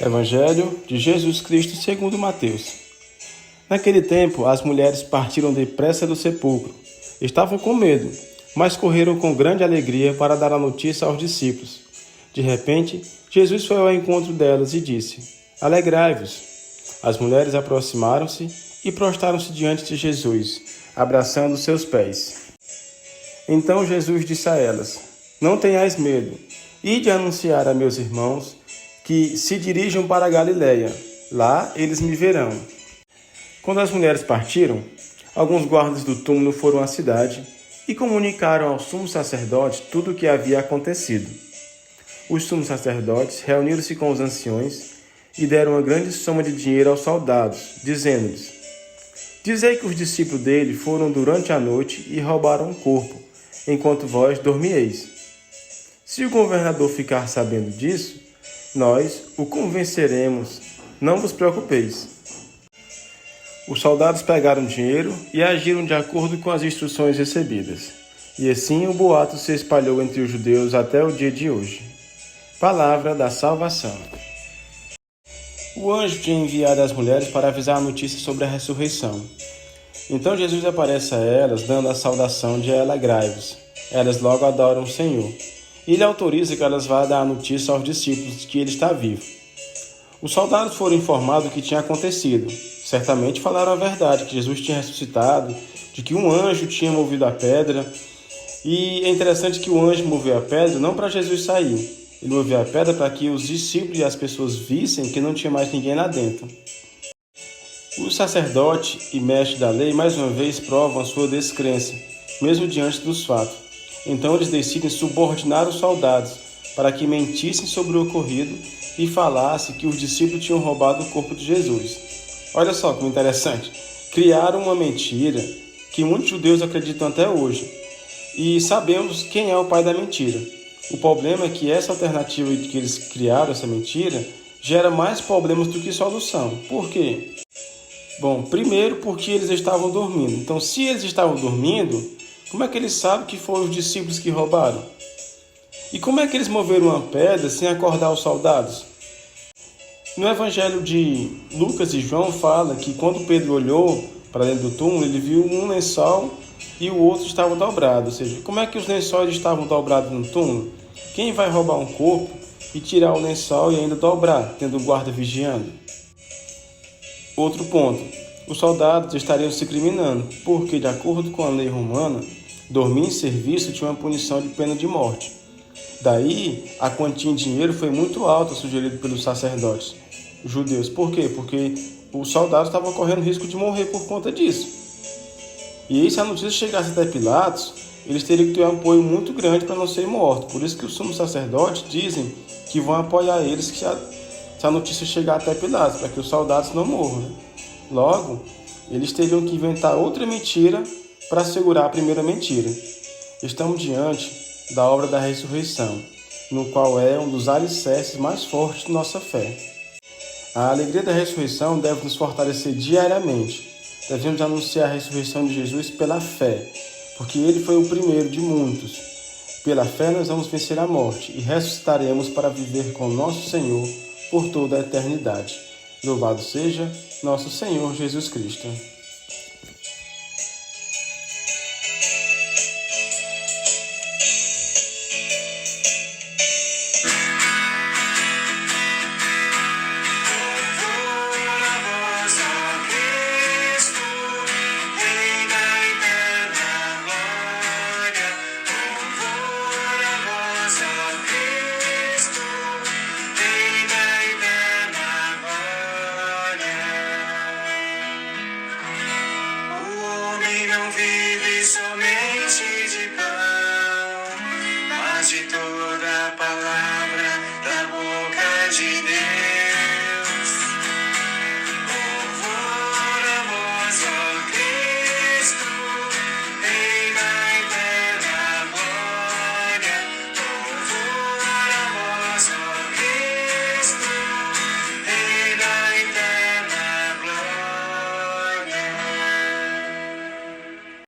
Evangelho de Jesus Cristo segundo Mateus. Naquele tempo, as mulheres partiram depressa do sepulcro. Estavam com medo, mas correram com grande alegria para dar a notícia aos discípulos. De repente, Jesus foi ao encontro delas e disse: Alegrai-vos. As mulheres aproximaram-se e prostraram-se diante de Jesus, abraçando seus pés. Então Jesus disse a elas: Não tenhais medo. Ide anunciar a meus irmãos que se dirijam para a Galiléia. Lá eles me verão. Quando as mulheres partiram, alguns guardas do túmulo foram à cidade e comunicaram ao sumo sacerdote tudo o que havia acontecido. Os sumos sacerdotes reuniram-se com os anciões e deram uma grande soma de dinheiro aos soldados, dizendo-lhes: Dizei que os discípulos dele foram durante a noite e roubaram o corpo, enquanto vós dormieis. Se o governador ficar sabendo disso, nós o convenceremos, não vos preocupeis. Os soldados pegaram dinheiro e agiram de acordo com as instruções recebidas. E assim o boato se espalhou entre os judeus até o dia de hoje. Palavra da salvação. O anjo tinha enviado as mulheres para avisar a notícia sobre a ressurreição. Então Jesus aparece a elas, dando a saudação de alegrai-vos. Elas logo adoram o Senhor. Ele autoriza que elas vá dar a notícia aos discípulos de que ele está vivo. Os soldados foram informados do que tinha acontecido. Certamente falaram a verdade, que Jesus tinha ressuscitado, de que um anjo tinha movido a pedra. E é interessante que o anjo moveu a pedra não para Jesus sair. Ele moveu a pedra para que os discípulos e as pessoas vissem que não tinha mais ninguém lá dentro. O sacerdote e mestre da lei mais uma vez provam a sua descrença, mesmo diante dos fatos. Então eles decidem subordinar os soldados para que mentissem sobre o ocorrido e falassem que os discípulos tinham roubado o corpo de Jesus. Olha só que interessante. Criaram uma mentira que muitos judeus acreditam até hoje. E sabemos quem é o pai da mentira. O problema é que essa alternativa de que eles criaram, essa mentira, gera mais problemas do que solução. Por quê? Bom, primeiro porque eles estavam dormindo. Então, se eles estavam dormindo, como é que eles sabem que foram os discípulos que roubaram? E como é que eles moveram uma pedra sem acordar os soldados? No Evangelho de Lucas e João fala que quando Pedro olhou para dentro do túmulo, ele viu um lençol e o outro estava dobrado. Ou seja, como é que os lençóis estavam dobrados no túmulo? Quem vai roubar um corpo e tirar o lençol e ainda dobrar, tendo um guarda vigiando? Outro ponto. Os soldados estariam se criminando, porque, de acordo com a lei romana, dormir em serviço tinha uma punição de pena de morte. Daí, a quantia em dinheiro foi muito alta sugerida pelos sacerdotes judeus. Por quê? Porque os soldados estavam correndo risco de morrer por conta disso. E aí, se a notícia chegasse até Pilatos, eles teriam que ter um apoio muito grande para não ser mortos. Por isso que os sumos sacerdotes dizem que vão apoiar eles se a notícia chegar até Pilatos, para que os soldados não morram, né? Logo, eles teriam que inventar outra mentira para segurar a primeira mentira. Estamos diante da obra da ressurreição, no qual é um dos alicerces mais fortes de nossa fé. A alegria da ressurreição deve nos fortalecer diariamente. Devemos anunciar a ressurreição de Jesus pela fé, porque ele foi o primeiro de muitos. Pela fé nós vamos vencer a morte e ressuscitaremos para viver com nosso Senhor por toda a eternidade. Louvado seja nosso Senhor Jesus Cristo. Não vive somente